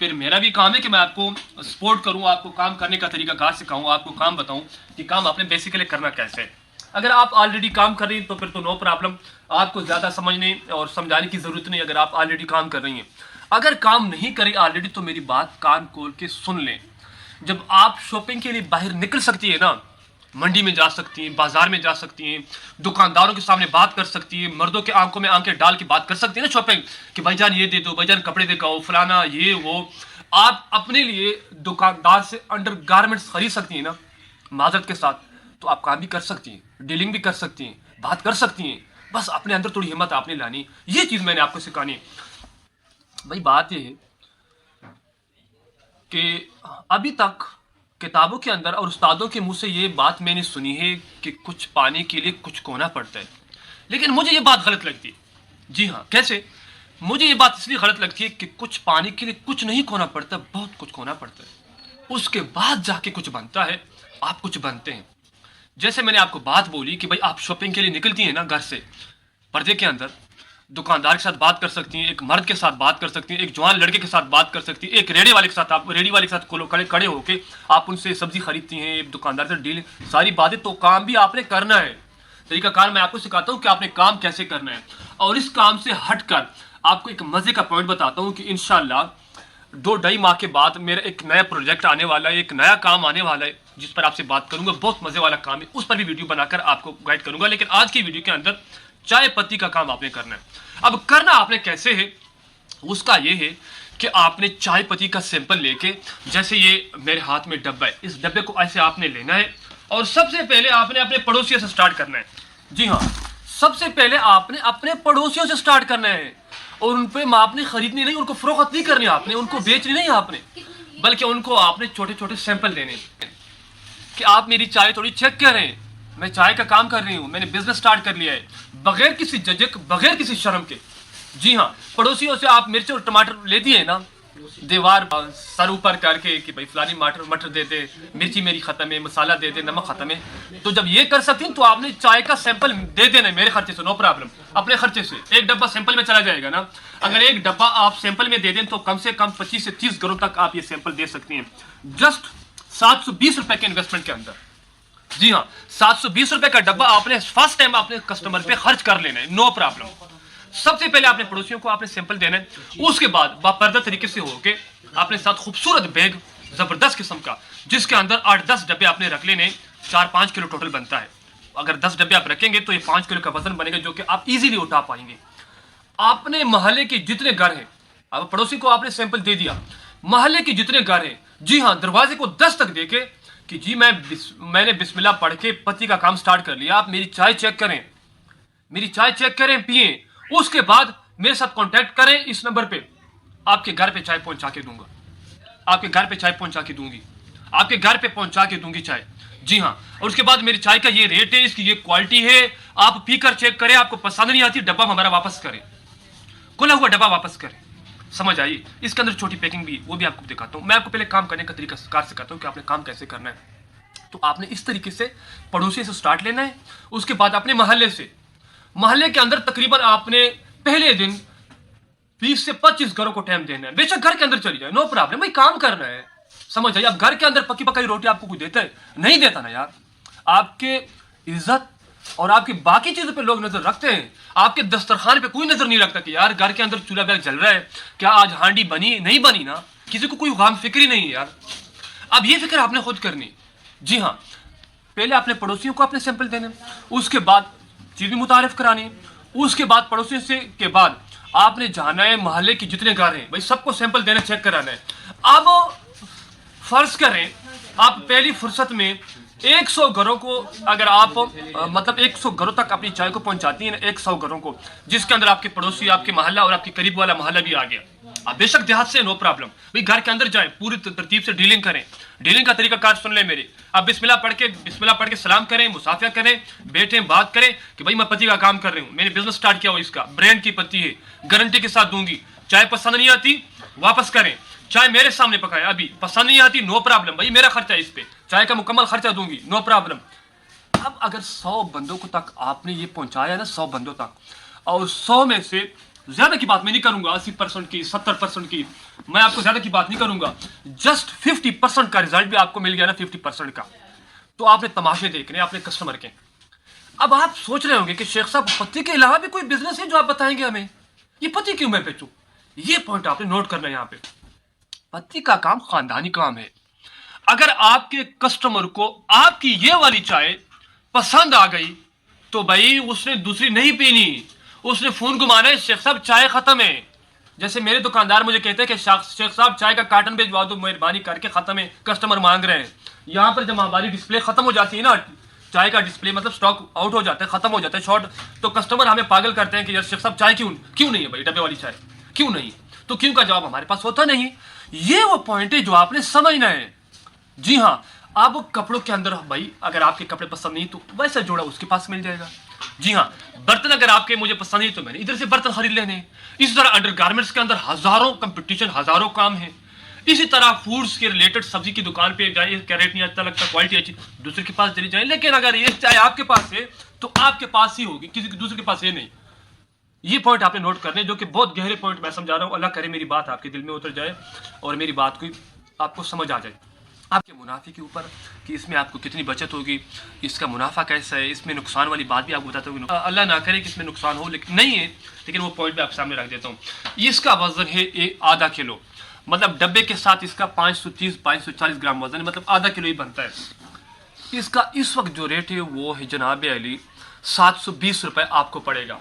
پھر میرا بھی کام ہے کہ میں آپ کو سپورٹ کروں، آپ کو کام کرنے کا طریقہ کار سکھاؤں، آپ کو کام بتاؤں کہ کام آپ نے بیسیکلی کرنا کیسے ہے۔ اگر آپ آلریڈی کام کر رہی ہیں تو پھر تو نو پرابلم، آپ کو زیادہ سمجھنے اور سمجھانے کی ضرورت نہیں اگر آپ آلریڈی کام کر رہی ہیں۔ اگر کام نہیں کری آلریڈی تو میری بات کان کھول کے سن لیں۔ جب آپ شاپنگ کے لیے باہر نکل سکتی ہے نا، منڈی میں جا سکتی ہیں، بازار میں جا سکتی ہیں، دکانداروں کے سامنے بات کر سکتی ہیں، مردوں کے آنکھوں میں آنکھیں ڈال کے بات کر سکتی ہیں نا شاپنگ، کہ بھائی جان یہ دے دو، بھائی جان کپڑے دکھاؤ، فلانا یہ وہ۔ آپ اپنے لیے دکاندار سے انڈر گارمنٹس خرید سکتی ہیں نا معذرت کے ساتھ، تو آپ کام بھی کر سکتی ہیں، ڈیلنگ بھی کر سکتی ہیں، بات کر سکتی ہیں۔ بس اپنے اندر تھوڑی ہمت آپ نے لانی، یہ چیز میں نے آپ کو سکھانی ہے۔ بھائی بات یہ ہے کہ ابھی تک کتابوں کے اندر اور استادوں کے منہ سے یہ بات میں نے سنی ہے کہ کچھ پانے کے لیے کچھ کھونا پڑتا ہے، لیکن مجھے یہ بات غلط لگتی ہے۔ جی ہاں، کیسے؟ مجھے یہ بات اس لیے غلط لگتی ہے کہ کچھ پانے کے لیے کچھ نہیں کھونا پڑتا، بہت کچھ کھونا پڑتا ہے، اس کے بعد جا کے کچھ بنتا ہے، آپ کچھ بنتے ہیں۔ جیسے میں نے آپ کو بات بولی کہ بھائی آپ شاپنگ کے لیے نکلتی ہیں نا گھر سے، پردے کے اندر دکاندار کے ساتھ بات کر سکتی ہیں، ایک مرد کے ساتھ بات کر سکتی ہیں، ایک جوان لڑکے کے ساتھ بات کر سکتی ہیں، ایک ریڑے والے کے ساتھ، آپ ریڑی والے کے ساتھ کھڑے ہو کے آپ ان سے سبزی خریدتی ہیں، ایک دکاندار سے ڈیل، ساری باتیں تو کام بھی آپ نے کرنا ہے۔ طریقہ کار میں آپ کو سکھاتا ہوں کہ آپ نے کام کیسے کرنا ہے، اور اس کام سے ہٹ کر آپ کو ایک مزے کا پوائنٹ بتاتا ہوں کہ انشاءاللہ 2-2.5 ماہ کے بعد میرا ایک نیا پروجیکٹ آنے والا ہے، ایک نیا کام آنے والا ہے جس پر آپ سے بات کروں گا، بہت مزے والا کام ہے، اس پر بھی ویڈیو بنا کر آپ کو گائیڈ کروں گا۔ لیکن آج کی ویڈیو کے اندر چائے پتی کا کام آپ نے کرنا ہے۔ اب کرنا آپ نے کیسے ہے، اس کا یہ ہے کہ آپ نے چائے پتی کا سیمپل لے کے، جیسے یہ میرے ہاتھ میں ڈبہ ہے، اس ڈبے کو ایسے آپ نے لینا ہے، اور سب سے پہلے آپ نے اپنے پڑوسیوں سے سٹارٹ کرنا ہے۔ جی ہاں، سب سے پہلے آپ نے اپنے پڑوسیوں سے سٹارٹ کرنا ہے، اور ان پہ آپ نے خریدنی نہیں، ان کو فروخت نہیں کرنی آپ نے، ان کو بیچنی نہیں آپ نے، بلکہ ان کو آپ نے چھوٹے چھوٹے سیمپل دینے کہ آپ میری چائے تھوڑی چیک کریں، میں چائے کا کام کر رہی ہوں، میں نے بزنس سٹارٹ کر لیا ہے، بغیر کسی ججک، بغیر کسی شرم کے۔ جی ہاں، پڑوسیوں سے آپ مرچ اور ٹماٹر لے دیے نا، دیوار سر اوپر کر کے کہ بھائی فلانی مٹر دے دے، مرچی میری ختم ہے، مسالہ دے دے، نمک ختم ہے، تو جب یہ کر سکتی ہیں تو آپ نے چائے کا سیمپل دے دینا میرے خرچے سے، نو پرابلم، اپنے خرچے سے۔ ایک ڈبہ سیمپل میں چلا جائے گا نا، اگر ایک ڈبہ آپ سیمپل میں دے دیں تو کم سے کم 25 سے 30 گھروں تک آپ یہ سیمپل دے سکتی ہیں، جسٹ 720 روپے کے انویسٹمنٹ کے اندر۔ جی ہاں، 720 روپے کا ڈبہ آپ نے فرسٹ ٹائم اپنے کسٹمر پہ خرچ کر لینا ہے، نو پرابلم۔ سب سے پہلے آپ نے پڑوسیوں کو آپ نے سیمپل دینا ہے، اس کے بعد باپردہ طریقے سے ہو کے آپ نے ساتھ خوبصورت بیگ زبردست قسم کا، جس کے اندر 8-10 ڈبے آپ نے رکھ لینے، 4-5 کلو ٹوٹل بنتا ہے۔ اگر 10 ڈبے آپ رکھیں گے تو یہ 5 کلو کا وزن بنے گا، جو کہ آپ ایزیلی اٹھا پائیں گے۔ اپنے محلے کے جتنے گھر ہیں، اب پڑوسی کو آپ نے سیمپل دے دیا، محلے کے جتنے گھر ہیں، جی ہاں، دروازے کو دستک دے کے کہ جی میں نے بسم اللہ پڑھ کے پتی کا کام سٹارٹ کر لیا، آپ میری چائے چیک کریں، میری چائے چیک کریں، پئیں، اس کے بعد میرے ساتھ کانٹیکٹ کریں اس نمبر پہ، آپ کے گھر پہ چائے پہنچا کے دوں گا، آپ کے گھر پہ چائے پہنچا کے دوں گی، آپ کے گھر پہ پہنچا کے دوں گی چائے۔ جی ہاں، اور اس کے بعد میری چائے کا یہ ریٹ ہے، اس کی یہ کوالٹی ہے، آپ پی کر چیک کریں، آپ کو پسند نہیں آتی ڈبہ ہمارا واپس کریں، کھلا ہوا ڈبہ واپس کریں۔ سمجھ آئیے؟ اس کے اندر چھوٹی پیکنگ بھی، وہ بھی آپ کو دکھاتا ہوں۔ میں آپ کو پہلے کام کرنے کا طریقہ کار سکھاتا ہوں کہ آپ نے کام کیسے کرنا ہے۔ تو آپ نے اس طریقے سے پڑوسی سے سٹارٹ لینا ہے، اس کے بعد اپنے محلے کے اندر تقریباً آپ نے پہلے دن 20 سے 25 گھروں کو ٹائم دینا ہے، بے شک گھر کے اندر چلی جائے، نو پرابلم، بھائی کام کرنا ہے۔ سمجھ آئیے؟ اب گھر کے اندر پکی پکائی روٹی آپ کو کوئی دیتا ہے؟ نہیں دیتا نا یار۔ آپ کے عزت اور آپ کی باقی چیزوں پہ لوگ نظر رکھتے ہیں، آپ کے دسترخوان پہ کوئی نظر نہیں رکھتا کہ یار گھر کے اندر چولہا بیگ جل رہا ہے، کیا آج ہانڈی بنی؟ نہیں بنی نا، کسی کو کوئی غام فکری نہیں ہے یار۔ اب یہ فکر آپ نے خود کرنی۔ جی ہاں، پہلے اپنے پڑوسیوں کو اپنے سیمپل دینے، اس کے بعد چیز بھی متعارف کرانی، اس کے بعد پڑوسیوں سے کے بعد آپ نے جانا ہے محلے کی جتنے گھر ہیں، بھائی سب کو سیمپل دینا، چیک کرانا ہے۔ اب فرض کریں آپ پہلی فرصت میں 100 گھروں کو، اگر آپ مطلب 100 گھروں تک اپنی چائے کو پہنچاتی ہیں نا، 100 گھروں کو، جس کے اندر آپ کے پڑوسی، آپ کے محلہ اور آپ کے قریب والا محلہ بھی آ گیا، آپ بے شک دیہات سے، نو پرابلم، بھائی گھر کے اندر جائیں، پوری ترتیب سے ڈیلنگ کریں، ڈیلنگ کا طریقہ کار سن لیں میرے۔ آپ بسم اللہ پڑھ کے سلام کریں، مسافہ کریں، بیٹھیں، بات کریں کہ بھائی میں پتی کا کام کر رہی ہوں، میں نے بزنس سٹارٹ کیا ہوا، اس کا برانڈ کی پتی ہے، گارنٹی کے ساتھ دوں گی، چائے پسند نہیں آتی واپس کریں، چائے میرے سامنے پکائے، ابھی پسند نہیں آتی نو پرابلم، بھائی میرا خرچہ ہے اس پہ، چائے کا مکمل خرچہ دوں گی، نو پرابلم۔ اب اگر 100 بندوں کو تک آپ نے یہ پہنچایا نا، 100 بندوں تک، اور 100 میں سے زیادہ کی بات میں نہیں کروں گا، 80% کی 70% کی، میں آپ کو زیادہ کی بات نہیں کروں گا، جسٹ 50% کا رزلٹ بھی آپ کو مل گیا نا، 50% کا، تو آپ نے تماشے دیکھنے آپ نے کسٹمر کے۔ اب آپ سوچ رہے ہوں گے کہ شیخ صاحب پتی کے علاوہ بھی کوئی بزنس ہے جو آپ بتائیں گے ہمیں، یہ پتی کیوں میں بیچوں؟ یہ پوائنٹ آپ نے نوٹ کرنا ہے یہاں پہ، پتی کا کام خاندانی کام ہے۔ اگر آپ کے کسٹمر کو آپ کی یہ والی چائے پسند آ گئی تو بھائی اس نے دوسری نہیں پینی، اس نے فون گھمانا ہے، شیخ صاحب چائے ختم ہے۔ جیسے میرے دکاندار مجھے کہتے ہیں کہ شیخ صاحب چائے کا کارٹن بھیجوا دو، مہربانی کر کے ختم ہے، کسٹمر مانگ رہے ہیں۔ یہاں پر جب ہماری ڈسپلے ختم ہو جاتی ہے نا، چائے کا ڈسپلے مطلب سٹاک آؤٹ ہو جاتا ہے، ختم ہو جاتا ہے شارٹ، تو کسٹمر ہمیں پاگل کرتے ہیں کہ یار شیخ صاحب چائے کیوں نہیں ہے بھائی، ڈبے والی چائے کیوں نہیں؟ تو کیوں کا جواب ہمارے پاس ہوتا نہیں۔ یہ وہ پوائنٹ ہے جو آپ نے سمجھنا ہے۔ جی ہاں، آپ کپڑوں کے اندر بھائی اگر آپ کے کپڑے پسند نہیں تو ویسا جوڑا اس کے پاس مل جائے گا۔ جی ہاں، برتن اگر آپ کے مجھے پسند نہیں تو میں نے ادھر سے برتن خرید لینے۔ اسی طرح انڈر گارمنٹس کے اندر ہزاروں کمپٹیشن، ہزاروں کام ہیں۔ اسی طرح فوڈز کے ریلیٹڈ سبزی کی دکان پہ جائیں، کیا ریٹ نہیں اچھا لگتا، کوالٹی اچھی، دوسرے کے پاس چلی جائیں، لیکن اگر یہ چائے آپ کے پاس ہے تو آپ کے پاس ہی ہوگی، کسی دوسرے کے پاس یہ نہیں۔ یہ پوائنٹ آپ نے نوٹ کرنے جو کہ بہت گہرے پوائنٹ میں سمجھا رہا ہوں، اللہ کرے میری بات آپ کے دل میں اتر جائے اور میری بات کو آپ کو سمجھ آ جائے۔ آپ کے منافع کے اوپر کہ اس میں آپ کو کتنی بچت ہوگی، اس کا منافع کیسا ہے، اس میں نقصان والی بات بھی آپ کو بتاتا ہوں، اللہ نہ کرے کہ اس میں نقصان ہو، لیکن نہیں ہے، لیکن وہ پوائنٹ بھی آپ سامنے رکھ دیتا ہوں۔ اس کا وزن ہے آدھا کلو، مطلب ڈبے کے ساتھ اس کا 530-540 گرام وزن ہے، مطلب آدھا کلو ہی بنتا ہے۔ اس کا اس وقت جو ریٹ ہے وہ ہے جناب علی 720 روپے آپ کو پڑے گا۔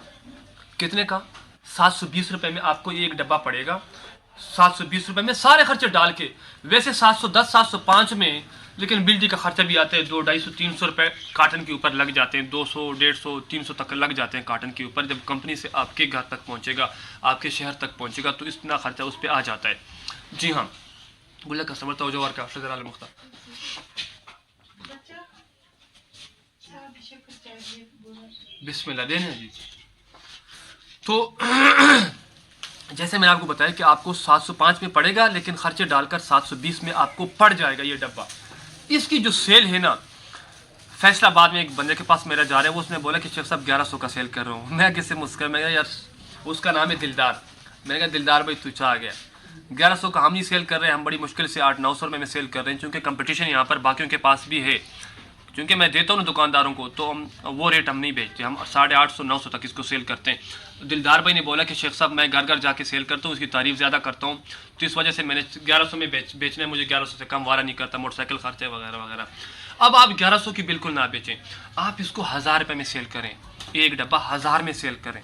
کتنے کا؟ 720 روپے میں آپ کو ایک ڈبہ پڑے گا، 720 روپے میں سارے خرچے ڈال کے۔ ویسے 710 705 میں، لیکن بجلی کا خرچہ بھی آتا ہے، 200 250 300 روپے کارٹن کے اوپر لگ جاتے ہیں، 200 150 300 تک لگ جاتے ہیں کارٹن کے اوپر۔ جب کمپنی سے آپ کے گھر تک پہنچے گا، آپ کے شہر تک پہنچے گا تو اتنا خرچہ اس پہ آ جاتا ہے۔ جی ہاں، بولے کسٹمر توجہ اور کا شذر المختار۔ بسم اللہ دینے جی۔ تو جیسے میں نے آپ کو بتایا کہ آپ کو 705 میں پڑے گا، لیکن خرچے ڈال کر 720 میں آپ کو پڑ جائے گا یہ ڈبہ۔ اس کی جو سیل ہے نا، فیصل آباد میں ایک بندے کے پاس میرا جا رہا ہے، وہ اس نے بولا کہ شیخ صاحب 1100 کا سیل کر رہا ہوں۔ میں کس سے مسکر، میں کہا یار اس کا نام ہے دلدار، میں نے کہا دلدار بھائی تو آ گیا، 1100 کا ہم نہیں سیل کر رہے ہیں، ہم بڑی مشکل سے 800-900 روپے میں سیل کر رہے ہیں، چونکہ کمپٹیشن یہاں پر باقیوں کے پاس بھی ہے، چونکہ میں دیتا ہوں دکانداروں کو تو وہ ریٹ ہم نہیں بیچتے، ہم 850-900 تک اس کو سیل کرتے ہیں۔ دلدار بھائی نے بولا کہ شیخ صاحب میں گھر گھر جا کے سیل کرتا ہوں، اس کی تعریف زیادہ کرتا ہوں، تو اس وجہ سے میں نے 1100 میں بیچنا ہے، مجھے 1100 سے کم وارہ نہیں کرتا، موٹر سائیکل خرچے وغیرہ وغیرہ۔ اب آپ 1100 کی بالکل نہ بیچیں، آپ اس کو 1000 روپے میں سیل کریں، ایک ڈبہ 1000 میں سیل کریں۔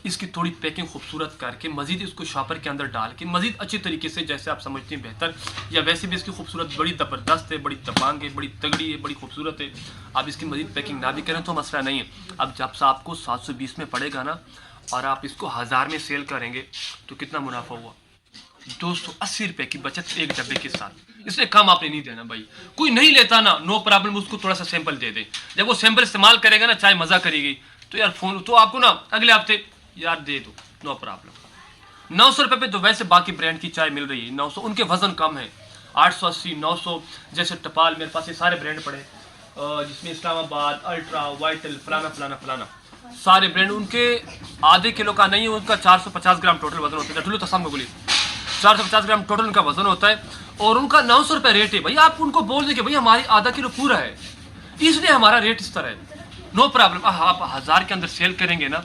اس کی تھوڑی پیکنگ خوبصورت کر کے مزید اس کو شاپر کے اندر ڈال کے مزید اچھی طریقے سے جیسے آپ سمجھتے ہیں بہتر، یا ویسے بھی اس کی خوبصورت بڑی زبردست ہے، بڑی دبانگ ہے، بڑی تگڑی ہے، بڑی خوبصورت ہے، آپ اس کی مزید پیکنگ نہ بھی کریں تو مسئلہ نہیں ہے۔ اب جب سے آپ کو 720 میں پڑے گا نا اور آپ اس کو 1000 میں سیل کریں گے تو کتنا منافع ہوا؟ 280 روپے کی بچت ایک ڈبے کے ساتھ۔ اس سے کم آپ نے نہیں دینا بھائی، کوئی نہیں لیتا نا نو پرابلم، اس کو تھوڑا سا سیمپل دے دیں، جب وہ سیمپل استعمال کرے گا نا چائے مزہ کرے گی تو یار فون تو آپ کو نا اگلے ہفتے یار دے دو، نو پرابلم۔ 900 روپے پہ تو ویسے باقی برانڈ کی چائے مل رہی ہے، 900 ان کے وزن کم ہے، 880 900 جیسے ٹپال، میرے پاس یہ سارے برانڈ پڑے جس میں اسلام آباد، الٹرا، وائٹل، فلانا فلانا فلانا سارے برانڈ، ان کے آدھے کلو کا نہیں ہے، ان کا 450 گرام ٹوٹل وزن ہوتا ہے، ٹھلو تسام کو بولی 450 گرام ٹوٹل ان کا وزن ہوتا ہے، اور ان کا 900 روپے ریٹ ہے۔ بھائی آپ ان کو بول دیں کہ بھائی ہماری آدھا کلو پورا ہے، اس لیے ہمارا ریٹ اس طرح ہے، نو پرابلم۔ آپ 1000 کے اندر سیل کریں گے نا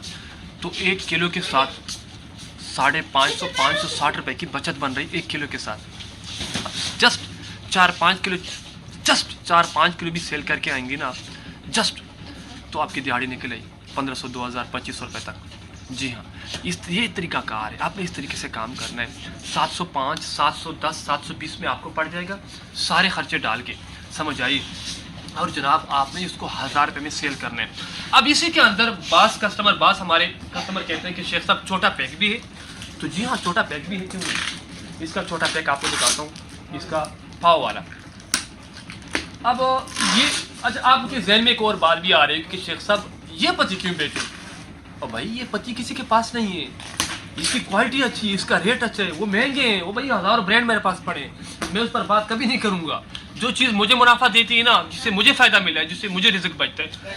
تو ایک کلو کے ساتھ 550-560 روپے کی بچت بن رہی ایک کلو کے ساتھ۔ جسٹ 4-5 کلو بھی سیل کر کے آئیں گے نا جسٹ، تو آپ کی دیہڑی نکل آئی 1500 2000 2500 روپے تک۔ جی ہاں، یہ طریقہ کار ہے، آپ نے اس طریقے سے کام کرنا ہے۔ 705 710 720 میں آپ کو پڑ جائے گا سارے خرچے ڈال کے، سمجھ آئی؟ اور جناب آپ نے اس کو 1000 روپے میں سیل کرنا ہے۔ اب اسی کے اندر بعض ہمارے کسٹمر کہتے ہیں کہ شیخ صاحب چھوٹا پیک بھی ہے، تو جی ہاں چھوٹا پیک بھی ہے، کیوں نہیں؟ اس کا چھوٹا پیک آپ کو دکھاتا ہوں، اس کا پاؤ والا۔ اب یہ اچھا آپ کے ذہن میں ایک اور بات بھی آ رہی ہے کہ شیخ صاحب یہ پتی کیوں بیچیں؟ اور بھائی یہ پتی کسی کے پاس نہیں ہے، اس کی کوالٹی اچھی ہے، اس کا ریٹ اچھا ہے، وہ مہنگے ہیں، وہ بھائی ہزاروں برانڈ میرے پاس پڑے ہیں، میں اس پر بات کبھی نہیں کروں گا۔ جو چیز مجھے منافع دیتی ہے نا، جس سے مجھے فائدہ ملا ہے، جس سے مجھے رزق بچتا ہے،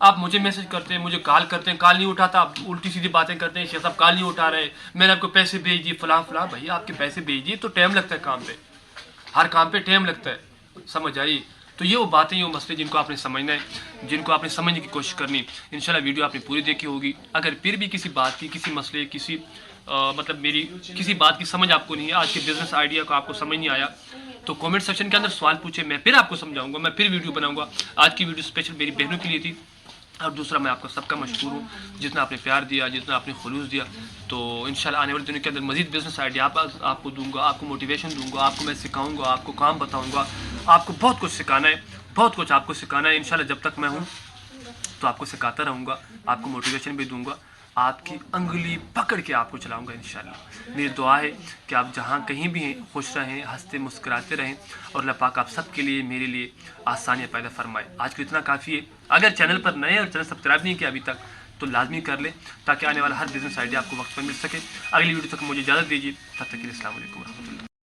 آپ مجھے میسج کرتے ہیں، مجھے کال کرتے ہیں، کال نہیں اٹھاتا، آپ الٹی سیدھی باتیں کرتے ہیں، شیخ صاحب کال نہیں اٹھا رہے، میں نے آپ کو پیسے بھیج دیے فلاں فلاں. بھائی آپ کے پیسے بھیج دیے تو ٹائم لگتا ہے کام پہ، ہر کام پہ ٹائم لگتا ہے، سمجھ آئی. تو یہ وہ باتیں، یہ وہ مسئلے جن کو آپ نے سمجھنا ہے، جن کو آپ نے سمجھنے کی کوشش کرنی. انشاءاللہ ویڈیو آپ نے پوری دیکھی ہوگی. اگر پھر بھی کسی بات کی، کسی مسئلے، کسی مطلب میری کسی بات کی سمجھ آپ کو نہیں ہے، آج کے بزنس آئیڈیا کو آپ کو سمجھ نہیں آیا، تو کامنٹ سیکشن کے اندر سوال پوچھے، میں پھر آپ کو سمجھاؤں گا، میں پھر ویڈیو بناؤں گا. آج کی ویڈیو اسپیشل میری بہنوں کے لیے تھی. اور دوسرا میں آپ کو سب کا مشکور ہوں، جتنا آپ نے پیار دیا، جتنا آپ نے خلوص دیا. تو انشاءاللہ آنے والے دنوں کے اندر مزید بزنس آئیڈیا آپ کو دوں گا، آپ کو موٹیویشن دوں گا، آپ کو میں سکھاؤں گا، آپ کو کام بتاؤں گا. آپ کو بہت کچھ سکھانا ہے، بہت کچھ آپ کو سکھانا ہے. انشاءاللہ جب تک میں ہوں تو آپ کو سکھاتا رہوں گا، آپ کو موٹیویشن بھی دوں گا، آپ کی انگلی پکڑ کے آپ کو چلاؤں گا انشاءاللہ. میری دعا ہے کہ آپ جہاں کہیں بھی ہیں خوش رہیں، ہنستے مسکراتے رہیں، اور اللہ پاک آپ سب کے لیے، میرے لیے آسانیاں پیدا فرمائے. آج کو اتنا کافی ہے. اگر چینل پر نئے اور چینل سبسکرائب نہیں کیا ابھی تک تو لازمی کر لیں، تاکہ آنے والا ہر بزنس آئیڈیا آپ کو وقت پر مل سکے. اگلی ویڈیو تک مجھے اجازت دیجیے، تب تک کے لیے السلام علیکم.